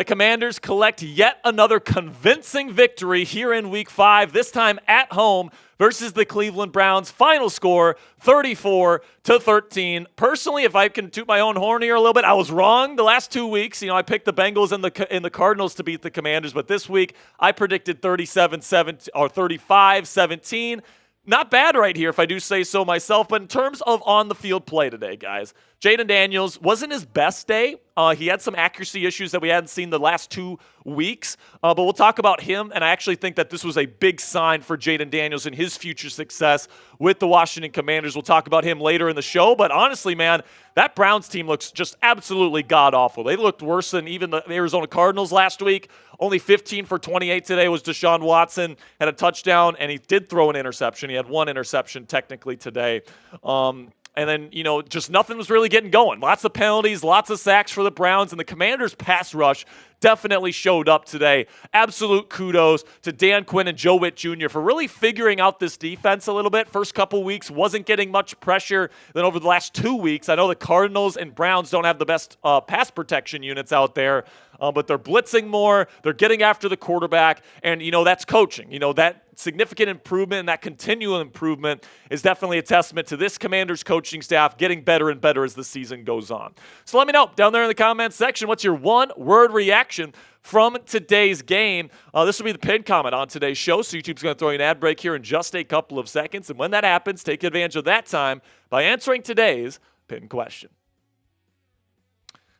The Commanders collect yet another convincing victory here in Week 5, this time at home versus the Cleveland Browns. Final score, 34-13. Personally, if I can toot my own horn here a little bit, I was wrong the last 2 weeks. I picked the Bengals and the Cardinals to beat the Commanders, but this week I predicted 37-17 or 35-17. Not bad right here, if I do say so myself. But in terms of on-the-field play today, guys, Jayden Daniels wasn't his best day. He had some accuracy issues that we hadn't seen the last 2 weeks. But we'll talk about him, and I actually think that this was a big sign for Jayden Daniels and his future success with the Washington Commanders. We'll talk about him later in the show. But honestly, man, that Browns team looks just absolutely god-awful. They looked worse than even the Arizona Cardinals last week. Only 15 for 28 today was Deshaun Watson. Had a touchdown, and he did throw an interception. He had 1 interception technically today. And then, just nothing was really getting going. Lots of penalties, lots of sacks for the Browns, and the Commanders' pass rush definitely showed up today. Absolute kudos to Dan Quinn and Joe Witt Jr. for really figuring out this defense a little bit. First couple weeks wasn't getting much pressure. Then over the last 2 weeks, I know the Cardinals and Browns don't have the best pass protection units out there, but they're blitzing more. They're getting after the quarterback, and, that's coaching. That significant improvement and that continual improvement is definitely a testament to this Commanders coaching staff getting better and better as the season goes on. So let me know down there in the comments section, what's your one-word reaction from today's game? This will be the pinned comment on today's show, so YouTube's going to throw you an ad break here in just a couple of seconds. And when that happens, take advantage of that time by answering today's pinned question.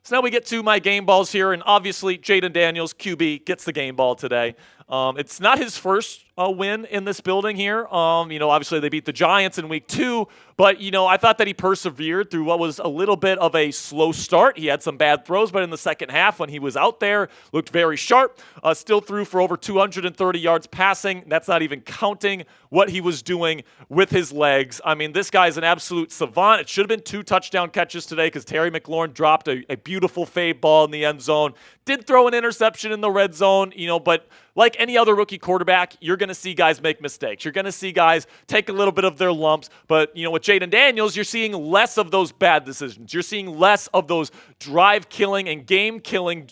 So now we get to my game balls here, and obviously Jayden Daniels, QB, gets the game ball today. It's not his first win in this building here. Obviously they beat the Giants in week 2, but, I thought that he persevered through what was a little bit of a slow start. He had some bad throws, but in the second half when he was out there, looked very sharp, still threw for over 230 yards passing. That's not even counting what he was doing with his legs. I mean, this guy's an absolute savant. It should have been 2 touchdown catches today because Terry McLaurin dropped a beautiful fade ball in the end zone. Did throw an interception in the red zone, but like any other rookie quarterback, you're going to see guys make mistakes. You're going to see guys take a little bit of their lumps. But, with Jayden Daniels, you're seeing less of those bad decisions. You're seeing less of those drive-killing and game-killing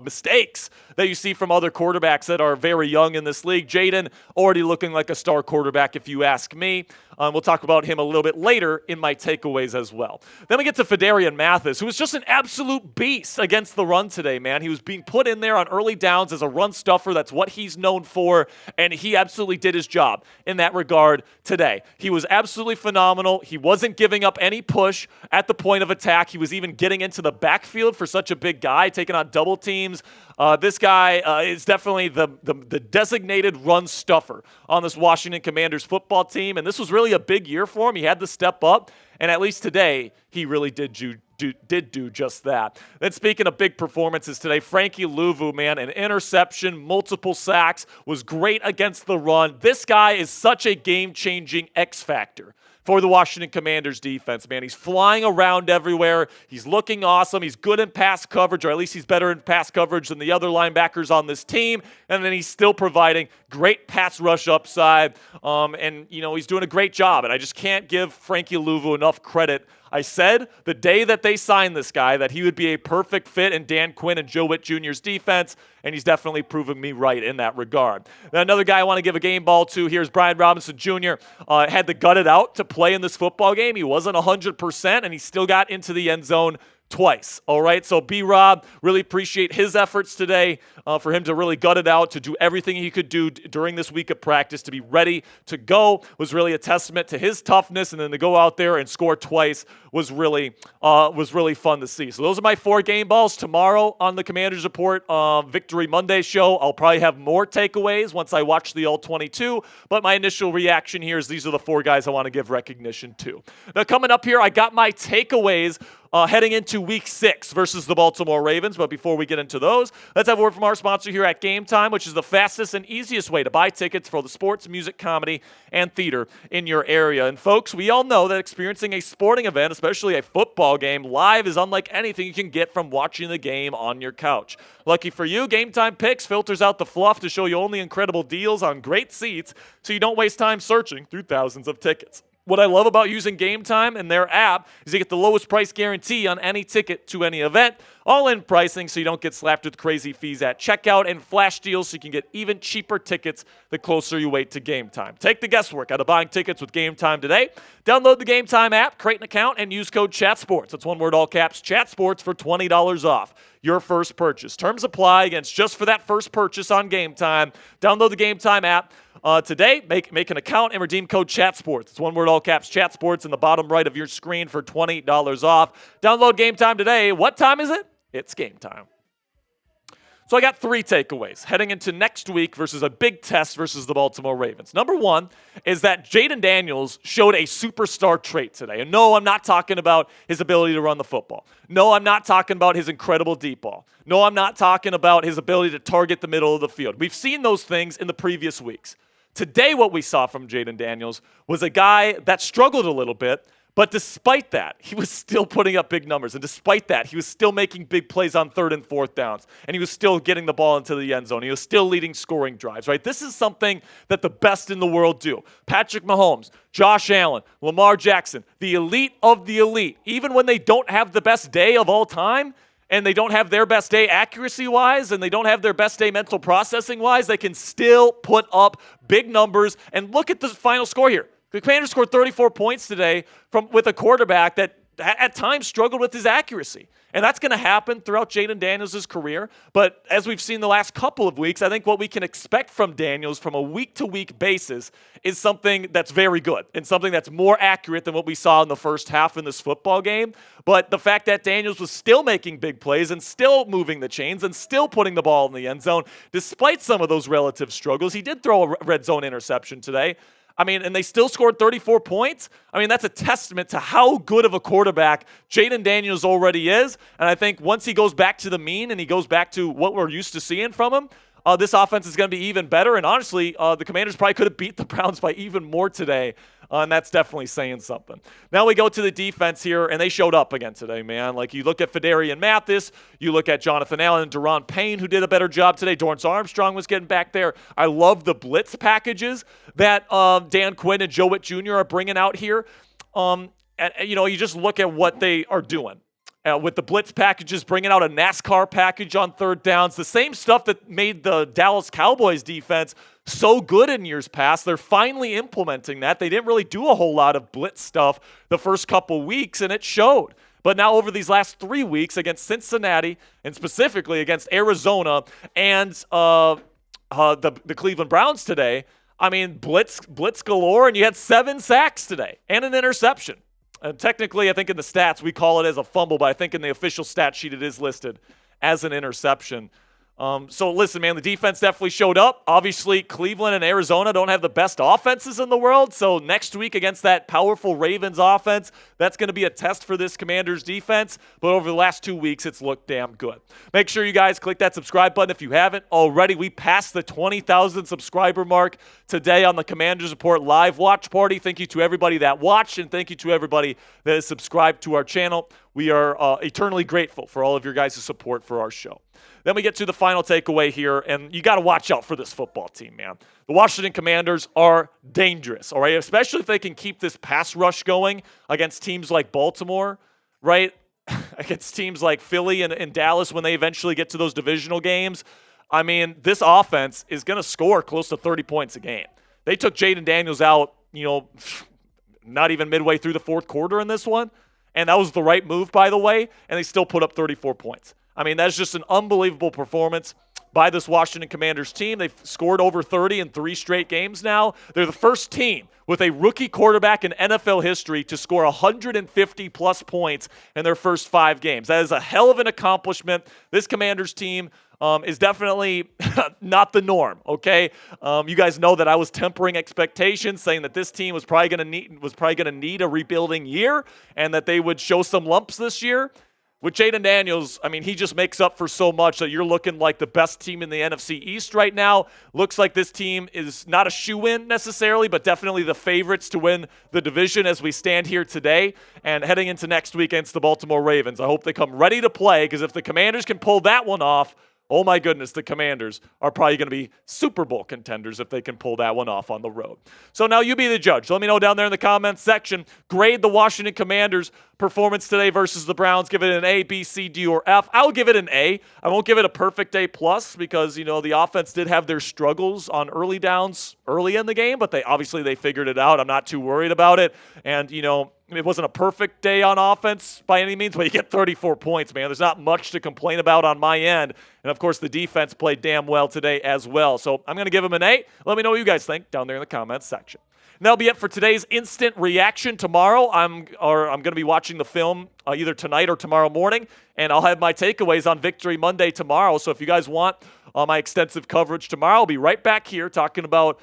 mistakes that you see from other quarterbacks that are very young in this league. Jayden already looking like a star quarterback, if you ask me. We'll talk about him a little bit later in my takeaways as well. Then we get to Phidarian Mathis, who was just an absolute beast against the run today, man. He was being put in there on early downs as a run stuffer. That's what he's known for, and he absolutely did his job in that regard today. He was absolutely phenomenal. He wasn't giving up any push at the point of attack. He was even getting into the backfield for such a big guy, taking on double teams. This guy is definitely the designated run stuffer on this Washington Commanders football team, and this was really a big year for him. He had to step up, and at least today, he really did do just that. Then speaking of big performances today, Frankie Luvu, man, an interception, multiple sacks, was great against the run. This guy is such a game-changing X factor for the Washington Commanders defense, man. He's flying around everywhere. He's looking awesome. He's good in pass coverage, or at least he's better in pass coverage than the other linebackers on this team. And then he's still providing great pass rush upside. He's doing a great job. And I just can't give Frankie Luvu enough credit. I said the day that they signed this guy that he would be a perfect fit in Dan Quinn and Joe Witt Jr.'s defense, and he's definitely proven me right in that regard. Now, another guy I want to give a game ball to here is Brian Robinson Jr. Had to gut it out to play in this football game. He wasn't 100%, and he still got into the end zone twice. All right, so B-Rob, really appreciate his efforts today for him to really gut it out, to do everything he could do during this week of practice, to be ready to go, was really a testament to his toughness, and then to go out there and score twice was really fun to see. So those are my 4 game balls. Tomorrow on the Commanders Report Victory Monday show, I'll probably have more takeaways once I watch the All-22, but my initial reaction here is these are the 4 guys I want to give recognition to. Now coming up here, I got my takeaways heading into Week 6 versus the Baltimore Ravens. But before we get into those, let's have a word from our sponsor here at Game Time, which is the fastest and easiest way to buy tickets for the sports, music, comedy, and theater in your area. And folks, we all know that experiencing a sporting event, especially a football game, live is unlike anything you can get from watching the game on your couch. Lucky for you, Game Time Picks filters out the fluff to show you only incredible deals on great seats so you don't waste time searching through thousands of tickets. What I love about using Game Time and their app is you get the lowest price guarantee on any ticket to any event, all-in pricing so you don't get slapped with crazy fees at checkout, and flash deals so you can get even cheaper tickets the closer you wait to Game Time. Take the guesswork out of buying tickets with Game Time today. Download the Game Time app, create an account, and use code ChatSports. That's one word, all caps, ChatSports, for $20 off your first purchase. Terms apply against just for that first purchase on Game Time. Download the Game Time app today. Make an account and redeem code ChatSports. It's one word, all caps, ChatSports, in the bottom right of your screen for $20 off. Download Game Time today. What time is it? It's game time. So I got 3 takeaways heading into next week versus a big test versus the Baltimore Ravens. Number 1 is that Jayden Daniels showed a superstar trait today. And no, I'm not talking about his ability to run the football. No, I'm not talking about his incredible deep ball. No, I'm not talking about his ability to target the middle of the field. We've seen those things in the previous weeks. Today, what we saw from Jayden Daniels was a guy that struggled a little bit, but despite that, he was still putting up big numbers. And despite that, he was still making big plays on 3rd and 4th downs. And he was still getting the ball into the end zone. He was still leading scoring drives, right? This is something that the best in the world do. Patrick Mahomes, Josh Allen, Lamar Jackson, the elite of the elite. Even when they don't have the best day of all time, and they don't have their best day accuracy-wise, and they don't have their best day mental processing-wise, they can still put up big numbers. And look at the final score here. The Commanders scored 34 points today with a quarterback that at times struggled with his accuracy. And that's going to happen throughout Jayden Daniels' career. But as we've seen the last couple of weeks, I think what we can expect from Daniels from a week-to-week basis is something that's very good and something that's more accurate than what we saw in the first half in this football game. But the fact that Daniels was still making big plays and still moving the chains and still putting the ball in the end zone, despite some of those relative struggles, he did throw a red zone interception today. I mean, and they still scored 34 points. I mean, that's a testament to how good of a quarterback Jayden Daniels already is. And I think once he goes back to the mean and he goes back to what we're used to seeing from him, this offense is going to be even better. And honestly, the Commanders probably could have beat the Browns by even more today. And that's definitely saying something. Now we go to the defense here, and they showed up again today, man. Like, you look at Phidarian Mathis, you look at Jonathan Allen and Deron Payne, who did a better job today. Dorrance Armstrong was getting back there. I love the blitz packages that Dan Quinn and Joe Witt Jr. are bringing out here. You just look at what they are doing. With the blitz packages, bringing out a NASCAR package on 3rd downs, the same stuff that made the Dallas Cowboys defense so good in years past. They're finally implementing that. They didn't really do a whole lot of blitz stuff the first couple weeks, and it showed. But now over these last 3 weeks against Cincinnati, and specifically against Arizona and the Cleveland Browns today, I mean, blitz galore, and you had 7 sacks today and an interception. Technically, I think in the stats, we call it as a fumble, but I think in the official stat sheet, it is listed as an interception. So listen, man, the defense definitely showed up. Obviously, Cleveland and Arizona don't have the best offenses in the world. So next week against that powerful Ravens offense, that's going to be a test for this Commanders defense. But over the last 2 weeks, it's looked damn good. Make sure you guys click that subscribe button if you haven't already. We passed the 20,000 subscriber mark today on the Commanders Report live watch party. Thank you to everybody that watched, and thank you to everybody that is subscribed to our channel. We are eternally grateful for all of your guys' support for our show. Then we get to the final takeaway here, and you got to watch out for this football team, man. The Washington Commanders are dangerous, all right? Especially if they can keep this pass rush going against teams like Baltimore, right? Against teams like Philly and Dallas when they eventually get to those divisional games. I mean, this offense is going to score close to 30 points a game. They took Jayden Daniels out, not even midway through the 4th quarter in this one, and that was the right move, by the way, and they still put up 34 points. I mean, that's just an unbelievable performance by this Washington Commanders team. They've scored over 30 in 3 straight games now. They're the first team with a rookie quarterback in NFL history to score 150-plus points in their first 5 games. That is a hell of an accomplishment. This Commanders team is definitely not the norm, okay? You guys know that I was tempering expectations, saying that this team was probably going to need a rebuilding year and that they would show some lumps this year. With Jayden Daniels, I mean, he just makes up for so much that you're looking like the best team in the NFC East right now. Looks like this team is not a shoo-in necessarily, but definitely the favorites to win the division as we stand here today and heading into next week against the Baltimore Ravens. I hope they come ready to play, because if the Commanders can pull that one off, oh my goodness, the Commanders are probably going to be Super Bowl contenders if they can pull that one off on the road. So now you be the judge. Let me know down there in the comments section. Grade the Washington Commanders' performance today versus the Browns. Give it an A, B, C, D, or F. I'll give it an A. I won't give it a perfect A+ because, the offense did have their struggles on early downs early in the game, but they figured it out. I'm not too worried about it. And, it wasn't a perfect day on offense by any means, but you get 34 points, man. There's not much to complain about on my end. And, of course, the defense played damn well today as well. So I'm going to give them an A. Let me know what you guys think down there in the comments section. And that'll be it for today's instant reaction. Tomorrow, I'm going to be watching the film either tonight or tomorrow morning, and I'll have my takeaways on Victory Monday tomorrow. So if you guys want my extensive coverage tomorrow, I'll be right back here talking about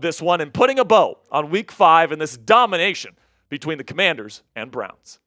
this one and putting a bow on Week 5 and this domination between the Commanders and Browns.